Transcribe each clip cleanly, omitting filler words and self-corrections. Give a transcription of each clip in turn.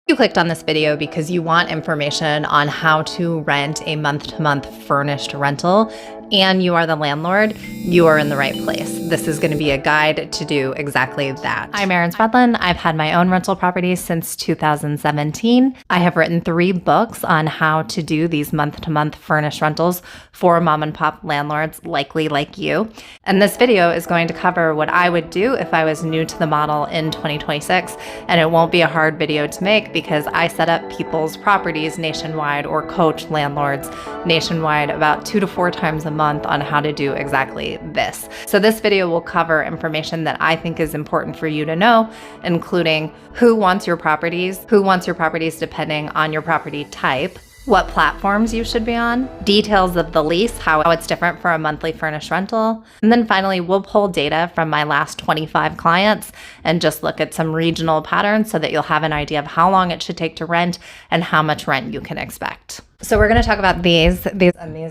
You clicked on this video because you want information on how to rent a month-to-month furnished rental and you are the landlord, you are in the right place. This is going to be a guide to do exactly that. I'm Erin Spradlin. I've had my own rental properties since 2017. I have written 3 books on how to do these month-to-month furnished rentals for mom and pop landlords likely like you. And this video is going to cover what I would do if I was new to the model in 2026. And it won't be a hard video to make because I set up people's properties nationwide or coach landlords nationwide about 2 to 4 times a month on how to do exactly this. So this video will cover information that I think is important for you to know, including who wants your properties depending on your property type, what platforms you should be on, details of the lease, how it's different for a monthly furnished rental. And then finally, we'll pull data from my last 25 clients and just look at some regional patterns so that you'll have an idea of how long it should take to rent and how much rent you can expect. So we're going to talk about these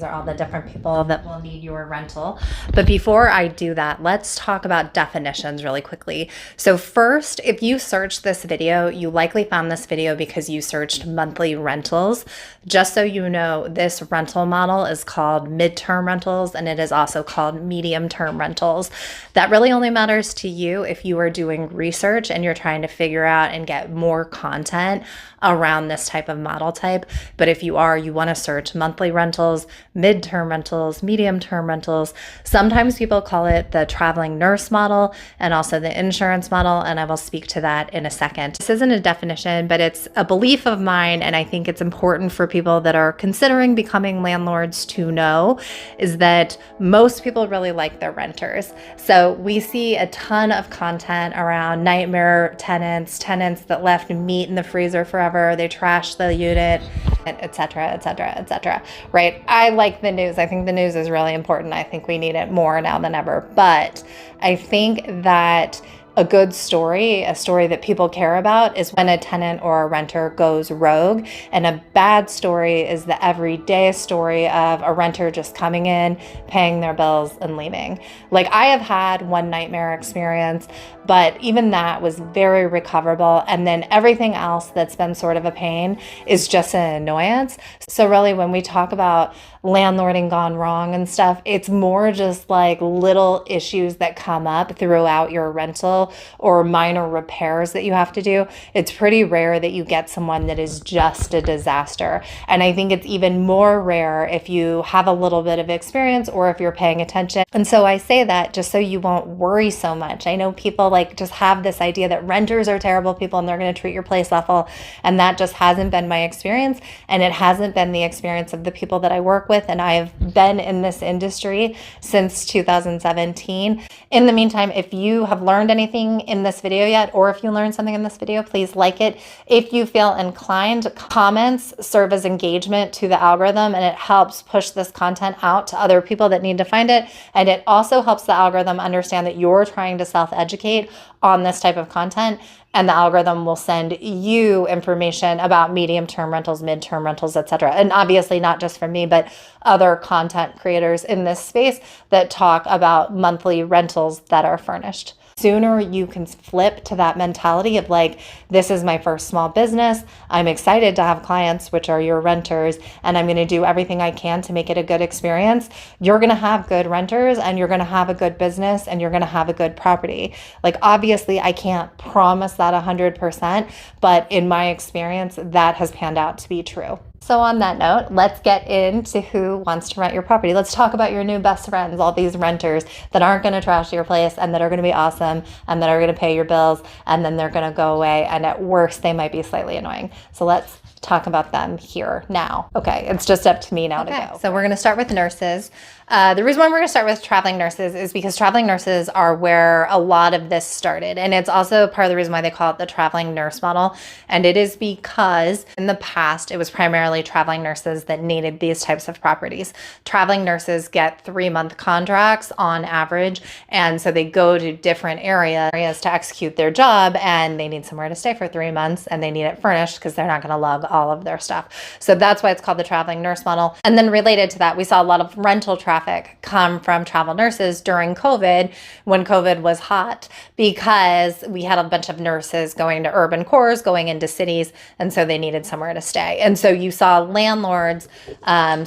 are all the different people that will need your rental. But before I do that, let's talk about definitions really quickly. So first, if you search this video, you likely found this video because you searched monthly rentals. Just so you know, this rental model is called midterm rentals, and it is also called medium-term rentals. That really only matters to you if you are doing research and you're trying to figure out and get more content around this type of model type. But if you want to search monthly rentals, midterm rentals, medium-term rentals. Sometimes people call it the traveling nurse model and also the insurance model, and I will speak to that in a second. This isn't a definition, but it's a belief of mine, and I think it's important for people that are considering becoming landlords to know, is that most people really like their renters. So we see a ton of content around nightmare tenants that left meat in the freezer forever, they trashed the unit, etc., etc., etc. Right? I like the news. I think the news is really important. I think we need it more now than ever. But I think that a good story, a story that people care about, is when a tenant or a renter goes rogue. And a bad story is the everyday story of a renter just coming in, paying their bills, and leaving. Like, I have had one nightmare experience, but even that was very recoverable. And then everything else that's been sort of a pain is just an annoyance. So really, when we talk about landlording gone wrong and stuff, it's more just like little issues that come up throughout your rental or minor repairs that you have to do. It's pretty rare that you get someone that is just a disaster. And I think it's even more rare if you have a little bit of experience or if you're paying attention. And so I say that just so you won't worry so much. I know people like just have this idea that renters are terrible people and they're going to treat your place awful. And that just hasn't been my experience. And it hasn't been the experience of the people that I work with. And I have been in this industry since 2017. In the meantime, if you have learned anything in this video yet, or if you learned something in this video, please like it. If you feel inclined, comments serve as engagement to the algorithm, and it helps push this content out to other people that need to find it. And it also helps the algorithm understand that you're trying to self-educate on this type of content, and the algorithm will send you information about medium-term rentals, mid-term rentals, etc. And obviously not just from me, but other content creators in this space that talk about monthly rentals that are furnished. Sooner you can flip to that mentality of like, this is my first small business. I'm excited to have clients, which are your renters, and I'm going to do everything I can to make it a good experience. You're going to have good renters, and you're going to have a good business, and you're going to have a good property. Like, obviously I can't promise that 100%, but in my experience, that has panned out to be true. So on that note, let's get into who wants to rent your property. Let's talk about your new best friends, all these renters that aren't going to trash your place and that are going to be awesome and that are going to pay your bills, and then they're going to go away, and at worst, they might be slightly annoying. So let's talk about them here now. Okay, it's just up to me now to go. So we're going to start with nurses. The reason why we're going to start with traveling nurses is because traveling nurses are where a lot of this started. And it's also part of the reason why they call it the traveling nurse model. And it is because in the past, it was primarily primarily traveling nurses that needed these types of properties. Traveling nurses get 3-month contracts on average, and so they go to different areas to execute their job, and they need somewhere to stay for 3 months, and they need it furnished because they're not going to lug all of their stuff. So that's why it's called the traveling nurse model. And then related to that, we saw a lot of rental traffic come from travel nurses during COVID, when COVID was hot, because we had a bunch of nurses going to urban cores, going into cities, and so they needed somewhere to stay. And so you saw landlords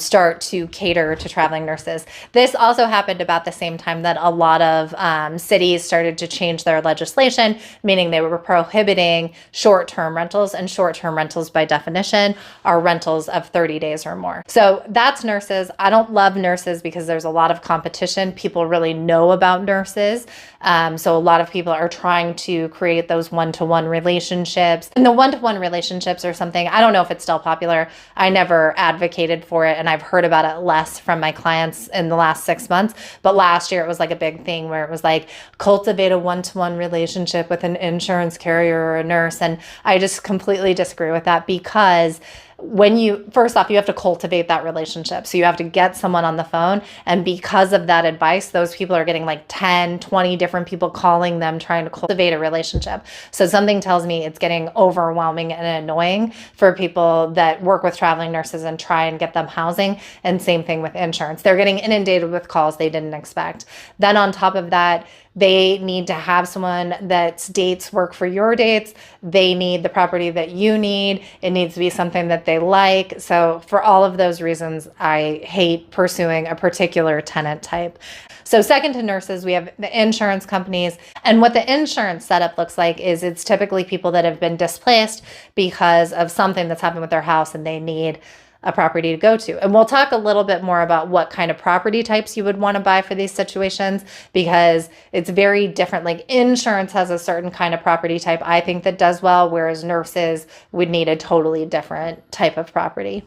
start to cater to traveling nurses. This also happened about the same time that a lot of cities started to change their legislation, meaning they were prohibiting short-term rentals, and short-term rentals by definition are rentals of 30 days or more. So that's nurses. I don't love nurses because there's a lot of competition. People really know about nurses. So a lot of people are trying to create those one-to-one relationships. And the one-to-one relationships are something, I don't know if it's still popular. I never advocated for it, and I've heard about it less from my clients in the last 6 months. But last year it was like a big thing where it was like, cultivate a one-to-one relationship with an insurance carrier or a nurse. And I just completely disagree with that, because first off, you have to cultivate that relationship. So you have to get someone on the phone. And because of that advice, those people are getting like 10, 20 different people calling them, trying to cultivate a relationship. So something tells me it's getting overwhelming and annoying for people that work with traveling nurses and try and get them housing. And same thing with insurance. They're getting inundated with calls they didn't expect. Then on top of that, they need to have someone that's dates work for your dates. They need the property that you need. It needs to be something that they like. So for all of those reasons, I hate pursuing a particular tenant type. So second to nurses, we have the insurance companies. And what the insurance setup looks like is it's typically people that have been displaced because of something that's happened with their house, and they need a property to go to. And we'll talk a little bit more about what kind of property types you would want to buy for these situations, because it's very different. Like insurance has a certain kind of property type, I think, that does well, whereas nurses would need a totally different type of property.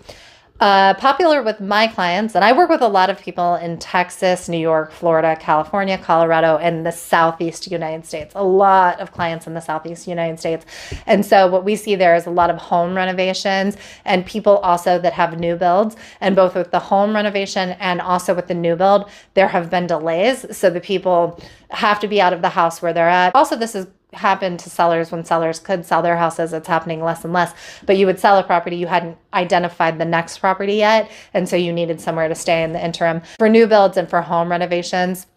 Popular with my clients, and I work with a lot of people in Texas, New York, Florida, California, Colorado, and the Southeast United States. A lot of clients in the Southeast United States. And so what we see there is a lot of home renovations, and people also that have new builds. And both with the home renovation and also with the new build, there have been delays. So the people have to be out of the house where they're at. Also, this is happened to sellers when sellers could sell their houses. It's happening less and less, but you would sell a property, you hadn't identified the next property yet, and so you needed somewhere to stay in the interim. For new builds and for home renovations,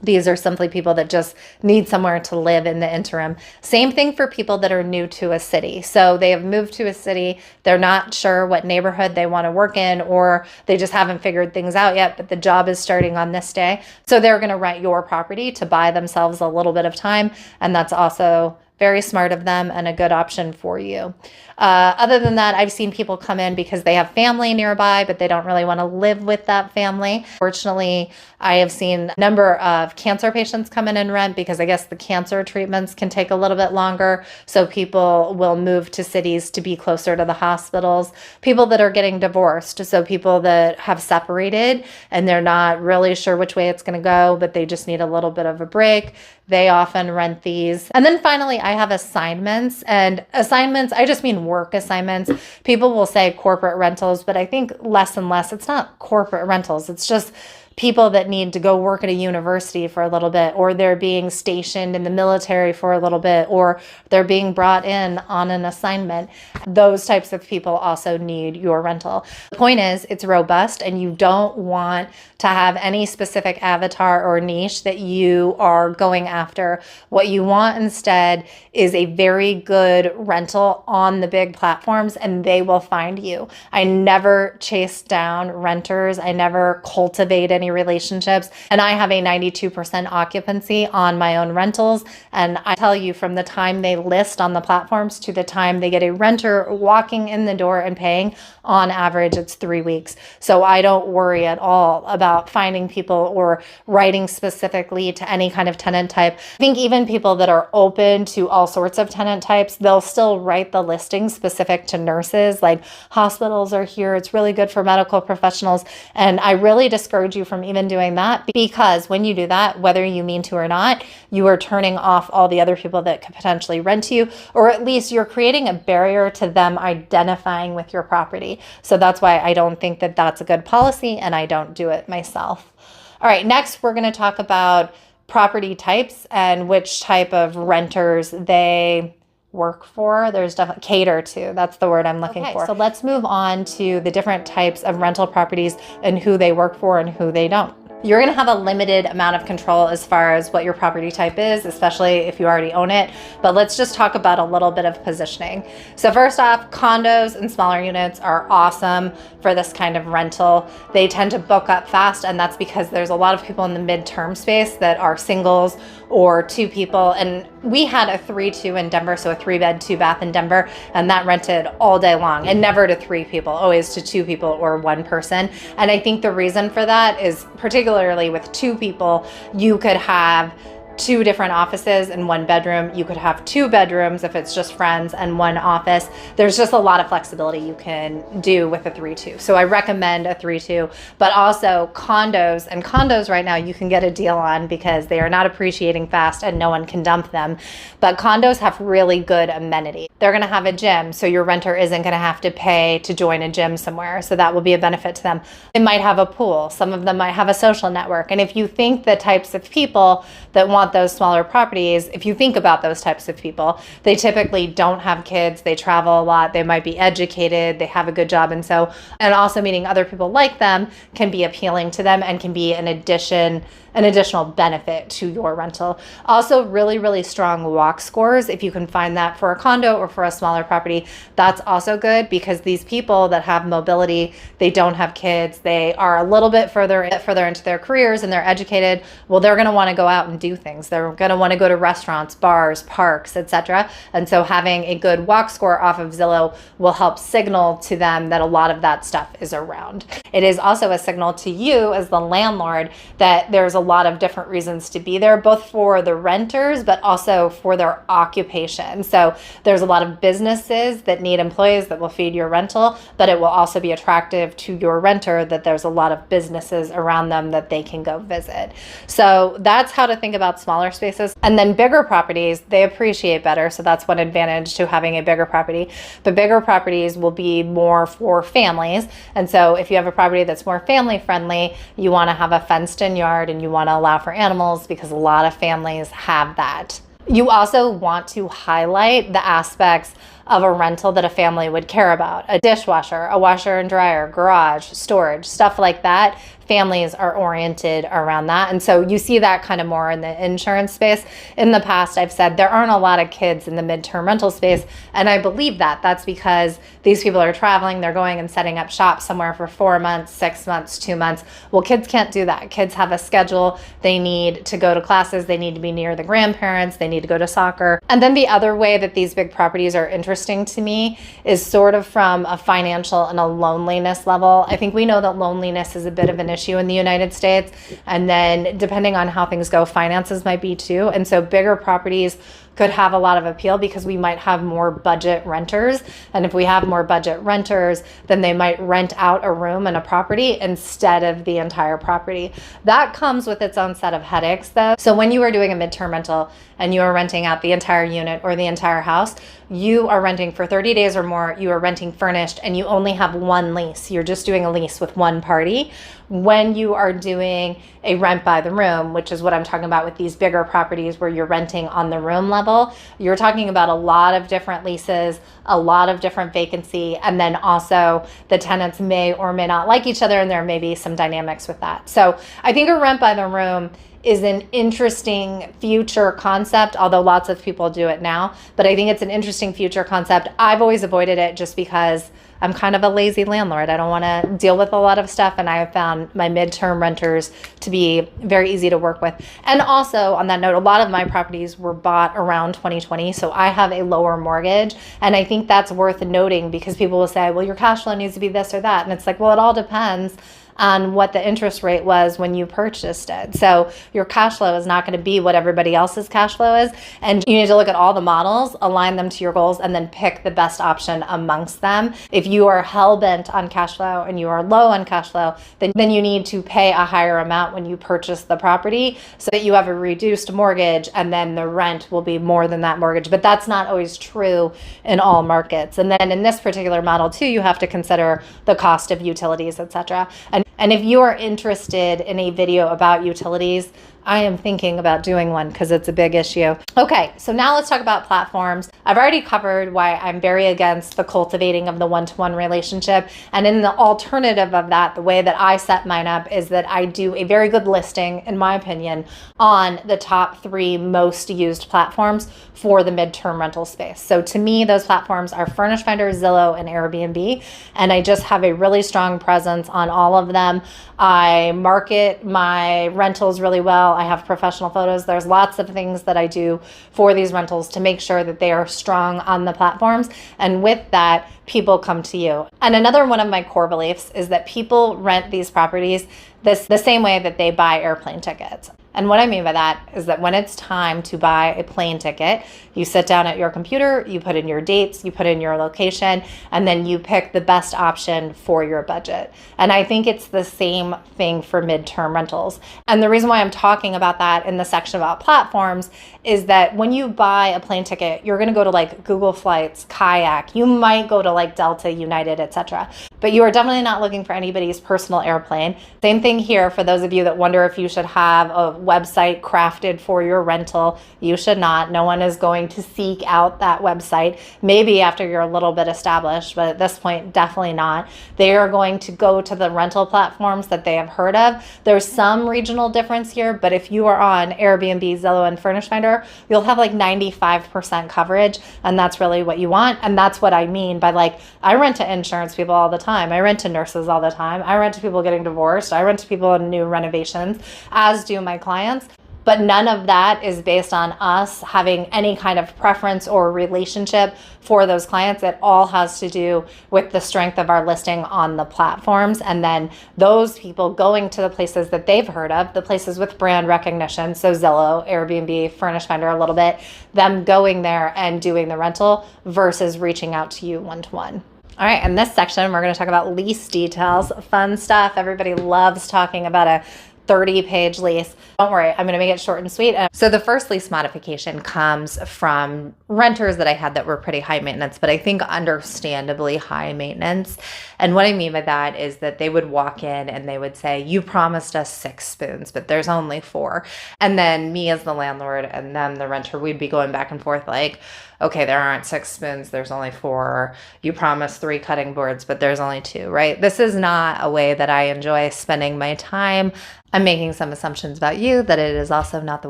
these are simply people that just need somewhere to live in the interim. Same thing for people that are new to a city. So they have moved to a city, they're not sure what neighborhood they want to work in, or they just haven't figured things out yet, but the job is starting on this day. So they're going to rent your property to buy themselves a little bit of time, and that's also very smart of them and a good option for you. Other than that, I've seen people come in because they have family nearby, but they don't really want to live with that family. Fortunately, I have seen a number of cancer patients come in and rent because I guess the cancer treatments can take a little bit longer. So people will move to cities to be closer to the hospitals. People that are getting divorced, so people that have separated and they're not really sure which way it's going to go, but they just need a little bit of a break. They often rent these. And then finally, I have assignments. And assignments, I just mean work assignments. People will say corporate rentals, but I think less and less, it's not corporate rentals. It's just people that need to go work at a university for a little bit, or they're being stationed in the military for a little bit, or they're being brought in on an assignment. Those types of people also need your rental. The point is, it's robust, and you don't want to have any specific avatar or niche that you are going after. What you want instead is a very good rental on the big platforms, and they will find you. I never chase down renters. I never cultivate any relationships. And I have a 92% occupancy on my own rentals. And I tell you, from the time they list on the platforms to the time they get a renter walking in the door and paying, on average, it's 3 weeks. So I don't worry at all about finding people or writing specifically to any kind of tenant type. I think even people that are open to all sorts of tenant types, they'll still write the listing specific to nurses, like hospitals are here. It's really good for medical professionals. And I really discourage you from from even doing that, because when you do that, whether you mean to or not, you are turning off all the other people that could potentially rent to you, or at least you're creating a barrier to them identifying with your property. So that's why I don't think that that's a good policy, and I don't do it myself. All right, next we're going to talk about property types and which type of renters they work for. There's definitely cater to, that's the word I'm looking for. So let's move on to the different types of rental properties and who they work for and who they don't. You're going to have a limited amount of control as far as what your property type is, especially if you already own it. But let's just talk about a little bit of positioning. So first off, condos and smaller units are awesome for this kind of rental. They tend to book up fast, and that's because there's a lot of people in the midterm space that are singles or two people. And we had a 3-2 in Denver, so a 3-bed, 2-bath in Denver, and that rented all day long, and never to 3 people, always to 2 people or 1 person. And I think the reason for that is, particularly with 2 people, you could have 2 different offices in 1 bedroom. You could have 2 bedrooms if it's just friends and 1 office. There's just a lot of flexibility you can do with a 3-2. So I recommend a 3-2, but also condos. And condos right now you can get a deal on because they are not appreciating fast and no one can dump them. But condos have really good amenity. They're going to have a gym, so your renter isn't going to have to pay to join a gym somewhere. So that will be a benefit to them. They might have a pool. Some of them might have a social network. And if you think the types of people that want those smaller properties, if you think about those types of people, they typically don't have kids, they travel a lot, they might be educated, they have a good job, and also meeting other people like them can be appealing to them and can be an additional benefit to your rental. Also, really, really strong walk scores. If you can find that for a condo or for a smaller property, that's also good, because these people that have mobility, they don't have kids, they are a little bit further into their careers, and they're educated, well, they're going to want to go out and do things. They're going to want to go to restaurants, bars, parks, etc. And so having a good walk score off of Zillow will help signal to them that a lot of that stuff is around. It is also a signal to you as the landlord that there's a lot of different reasons to be there, both for the renters, but also for their occupation. So there's a lot of businesses that need employees that will feed your rental, but it will also be attractive to your renter that there's a lot of businesses around them that they can go visit. So that's how to think about smaller spaces. And then bigger properties, they appreciate better. So that's one advantage to having a bigger property. But bigger properties will be more for families. And so if you have a property that's more family friendly, you want to have a fenced in yard and you want to allow for animals, because a lot of families have that. You also want to highlight the aspects of a rental that a family would care about. A dishwasher, a washer and dryer, garage, storage, stuff like that. Families are oriented around that. And so you see that kind of more in the insurance space. In the past, I've said there aren't a lot of kids in the midterm rental space. And I believe that. That's because these people are traveling, they're going and setting up shop somewhere for 4 months, 6 months, 2 months. Well, kids can't do that. Kids have a schedule. They need to go to classes. They need to be near the grandparents. They need to go to soccer. And then the other way that these big properties are interesting to me is sort of from a financial and a loneliness level. I think we know that loneliness is a bit of an issue in the United States. And then depending on how things go, finances might be too. And so bigger properties could have a lot of appeal because we might have more budget renters. And if we have more budget renters, then they might rent out a room in a property instead of the entire property. That comes with its own set of headaches though. So when you are doing a midterm rental and you are renting out the entire unit or the entire house, you are renting for 30 days or more, you are renting furnished, and you only have 1 lease. You're just doing a lease with 1 party. When you are doing a rent by the room, which is what I'm talking about with these bigger properties where you're renting on the room level, you're talking about a lot of different leases, a lot of different vacancy, and then also the tenants may or may not like each other, and there may be some dynamics with that. So I think a rent by the room is an interesting future concept, although lots of people do it now. But I think it's an interesting future concept. I've always avoided it just because I'm kind of a lazy landlord. I don't want to deal with a lot of stuff, and I have found my midterm renters to be very easy to work with. And also, on that note, a lot of my properties were bought around 2020, so I have a lower mortgage, and I think that's worth noting because people will say, well, your cash flow needs to be this or that, and it's like, well, it all depends on what the interest rate was when you purchased it. So your cash flow is not going to be what everybody else's cash flow is. And you need to look at all the models, align them to your goals, and then pick the best option amongst them. If you are hell-bent on cash flow and you are low on cash flow, then you need to pay a higher amount when you purchase the property so that you have a reduced mortgage, and then the rent will be more than that mortgage. But that's not always true in all markets. And then in this particular model too, you have to consider the cost of utilities, etc. And if you are interested in a video about utilities, I am thinking about doing one because it's a big issue. Okay, so now let's talk about platforms. I've already covered why I'm very against the cultivating of the one-to-one relationship. And in the alternative of that, the way that I set mine up is that I do a very good listing, in my opinion, on the top 3 most used platforms for the midterm rental space. So to me, those platforms are Furnished Finder, Zillow, and Airbnb. And I just have a really strong presence on all of them. I market my rentals really well. I have professional photos. There's lots of things that I do for these rentals to make sure that they are strong on the platforms. And with that, people come to you. And another one of my core beliefs is that people rent these properties the same way that they buy airplane tickets. And what I mean by that is that when it's time to buy a plane ticket, you sit down at your computer, you put in your dates, you put in your location, and then you pick the best option for your budget. And I think it's the same thing for midterm rentals. And the reason why I'm talking about that in the section about platforms is that when you buy a plane ticket, you're going to go to like Google Flights, Kayak, you might go to like Delta, United, etc. But you are definitely not looking for anybody's personal airplane. Same thing here for those of you that wonder if you should have a website crafted for your rental. You should not. No one is going to seek out that website. Maybe after you're a little bit established, but at this point, definitely not. They are going to go to the rental platforms that they have heard of. There's some regional difference here, but if you are on Airbnb, Zillow, and Furnished Finder, you'll have like 95% coverage, and that's really what you want. And that's what I mean by like, I rent to insurance people all the time. I rent to nurses all the time. I rent to people getting divorced. I rent to people in new renovations, as do my clients. But none of that is based on us having any kind of preference or relationship for those clients. It all has to do with the strength of our listing on the platforms. And then those people going to the places that they've heard of, the places with brand recognition. So Zillow, Airbnb, Furnished Finder a little bit, them going there and doing the rental versus reaching out to you one-to-one. All right, in this section, we're going to talk about lease details, fun stuff. Everybody loves talking about a 30-page lease. Don't worry, I'm going to make it short and sweet. So the first lease modification comes from renters that I had that were pretty high maintenance, but I think understandably high maintenance. And what I mean by that is that they would walk in and they would say, you promised us 6 spoons, but there's only 4. And then me as the landlord and them, the renter, we'd be going back and forth like, okay, there aren't 6 spoons, there's only 4. You promised 3 cutting boards, but there's only 2, right? This is not a way that I enjoy spending my time. I'm making some assumptions about you that it is also not the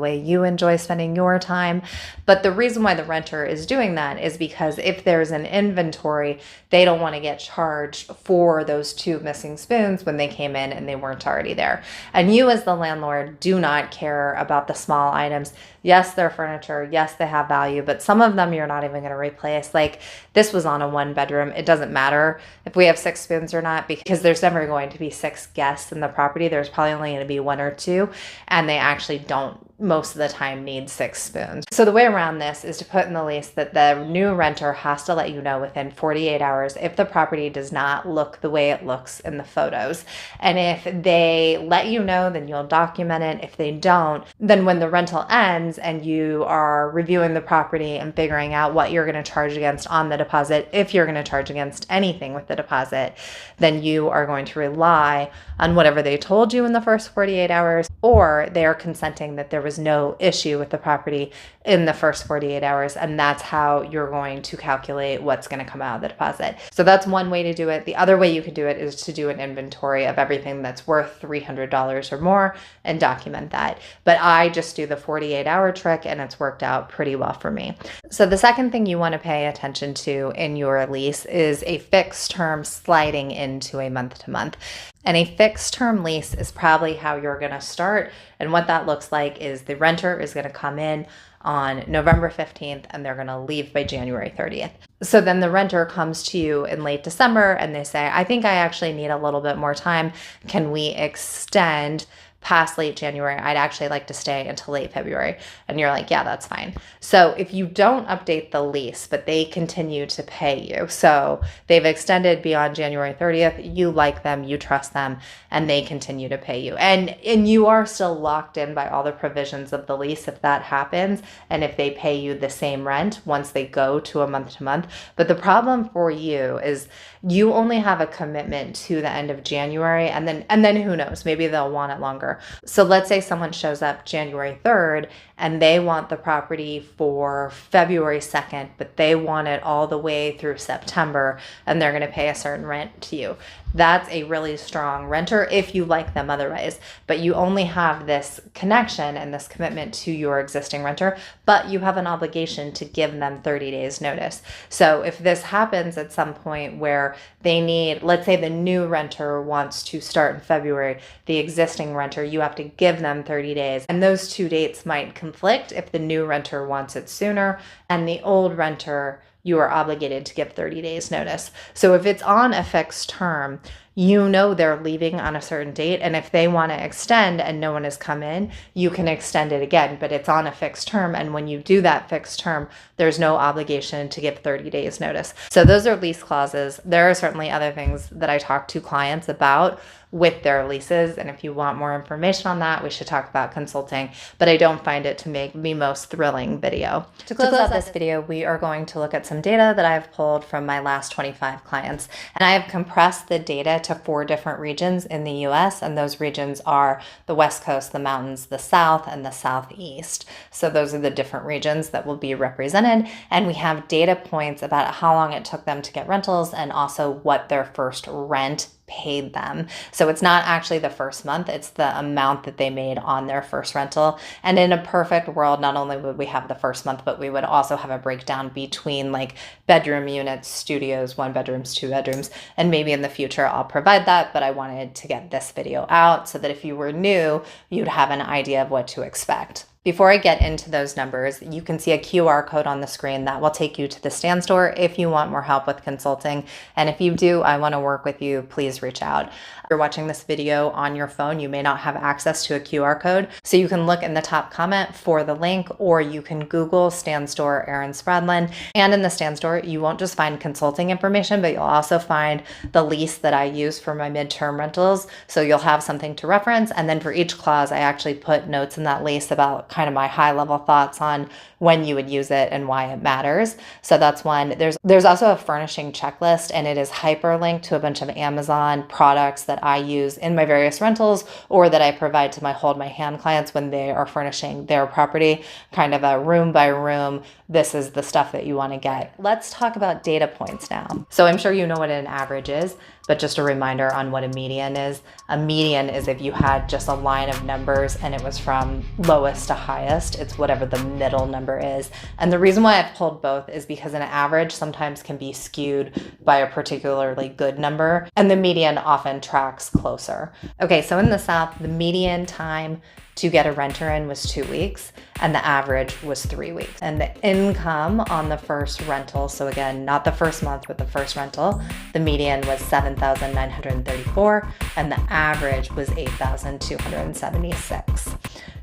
way you enjoy spending your time. But the reason why the renter is doing that is because if there's an inventory, they don't want to get charged for those 2 missing spoons when they came in and they weren't already there. And you as the landlord do not care about the small items. Yes, they're furniture. Yes, they have value, but some of them you're not even going to replace. Like this was on a 1-bedroom. It doesn't matter if we have 6 spoons or not because there's never going to be 6 guests in the property. There's probably only going to be 1 or 2, and they actually don't most of the time need 6 spoons. So the way around this is to put in the lease that the new renter has to let you know within 48 hours if the property does not look the way it looks in the photos. And if they let you know, then you'll document it. If they don't, then when the rental ends and you are reviewing the property and figuring out what you're going to charge against on the deposit, if you're going to charge against anything with the deposit, then you are going to rely on whatever they told you in the first 48 hours, or they are consenting that there was no issue with the property in the first 48 hours. And that's how you're going to calculate what's going to come out of the deposit. So that's one way to do it. The other way you could do it is to do an inventory of everything that's worth $300 or more and document that. But I just do the 48-hour trick and it's worked out pretty well for me. So the second thing you want to pay attention to in your lease is a fixed term sliding into a month-to-month. And a fixed term lease is probably how you're going to start. And what that looks like is the renter is going to come in on November 15th and they're going to leave by January 30th. So then the renter comes to you in late December and they say, I think I actually need a little bit more time. Can we extend past late January? I'd actually like to stay until late February. And you're like, yeah, that's fine. So if you don't update the lease, but they continue to pay you, so they've extended beyond January 30th, you like them, you trust them, and they continue to pay you. And you are still locked in by all the provisions of the lease if that happens, and if they pay you the same rent once they go to a month to month. But the problem for you is you only have a commitment to the end of January, and then who knows, maybe they'll want it longer. So let's say someone shows up January 3rd and they want the property for February 2nd, but they want it all the way through September, and they're going to pay a certain rent to you. That's a really strong renter if you like them otherwise. But you only have this connection and this commitment to your existing renter, but you have an obligation to give them 30 days notice. So if this happens at some point where they need, let's say the new renter wants to start in February, the existing renter, you have to give them 30 days. And those two dates might conflict if the new renter wants it sooner and the old renter, you are obligated to give 30 days notice. So if it's on a fixed term, you know they're leaving on a certain date, and if they want to extend and no one has come in, you can extend it again, but it's on a fixed term, and when you do that fixed term, there's no obligation to give 30 days notice. So those are lease clauses. There are certainly other things that I talk to clients about with their leases, and if you want more information on that, we should talk about consulting, but I don't find it to make the most thrilling video. To close out this video, we are going to look at some data that I've pulled from my last 25 clients, and I have compressed the data to 4 different regions in the US, and those regions are the West Coast, the mountains, the South, and the Southeast. So those are the different regions that will be represented, and we have data points about how long it took them to get rentals and also what their first rent paid them. So it's not actually the first month, it's the amount that they made on their first rental. And in a perfect world, not only would we have the first month, but we would also have a breakdown between like bedroom units, studios, 1 bedrooms, 2 bedrooms, and maybe in the future I'll provide that, but I wanted to get this video out so that if you were new, you'd have an idea of what to expect. Before I get into those numbers, you can see a QR code on the screen that will take you to the Stand Store if you want more help with consulting. And if you do, I want to work with you, please reach out. If you're watching this video on your phone, you may not have access to a QR code. So you can look in the top comment for the link, or you can Google Stand Store Erin Spradlin. And in the Stand Store, you won't just find consulting information, but you'll also find the lease that I use for my midterm rentals. So you'll have something to reference. And then for each clause, I actually put notes in that lease about kind of my high level thoughts on when you would use it and why it matters. So that's one. There's also a furnishing checklist, and it is hyperlinked to a bunch of Amazon products that I use in my various rentals or that I provide to my hold my hand clients when they are furnishing their property, kind of a room by room. This is the stuff that you want to get. Let's talk about data points now. So I'm sure you know what an average is, but just a reminder on what a median is. A median is if you had just a line of numbers and it was from lowest to highest. It's whatever the middle number is. And the reason why I've pulled both is because an average sometimes can be skewed by a particularly good number, and the median often tracks closer. Okay, so in the South, the median time to get a renter in was 2 weeks, and the average was 3 weeks. And the income on the first rental, so again, not the first month, but the first rental, the median was $7,934, and the average was $8,276.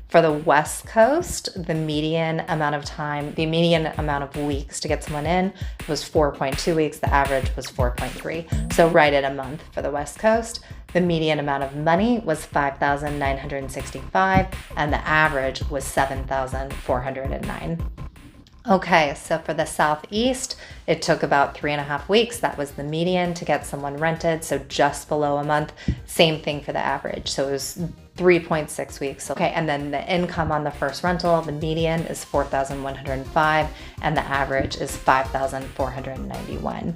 For the West Coast, the median amount of weeks to get someone in was 4.2 weeks. The average was 4.3. So right at a month for the West Coast. The median amount of money was $5,965, and the average was $7,409. Okay, so for the Southeast, it took about 3.5 weeks. That was the median to get someone rented, so just below a month. Same thing for the average, so it was 3.6 weeks. Okay, and then the income on the first rental, the median is $4,105, and the average is $5,491.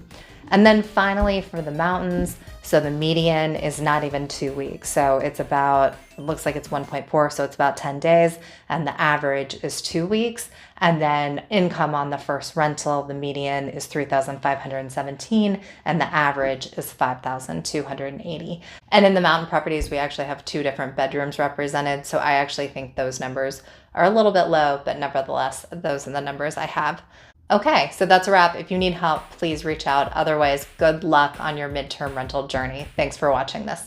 And then finally for the mountains, so the median is not even 2 weeks. So it's about, it looks like it's 1.4, so it's about 10 days, and the average is 2 weeks. And then income on the first rental, the median is $3,517, and the average is $5,280. And in the mountain properties, we actually have 2 different bedrooms represented. So I actually think those numbers are a little bit low, but nevertheless, those are the numbers I have. Okay, so that's a wrap. If you need help, please reach out. Otherwise, good luck on your midterm rental journey. Thanks for watching this.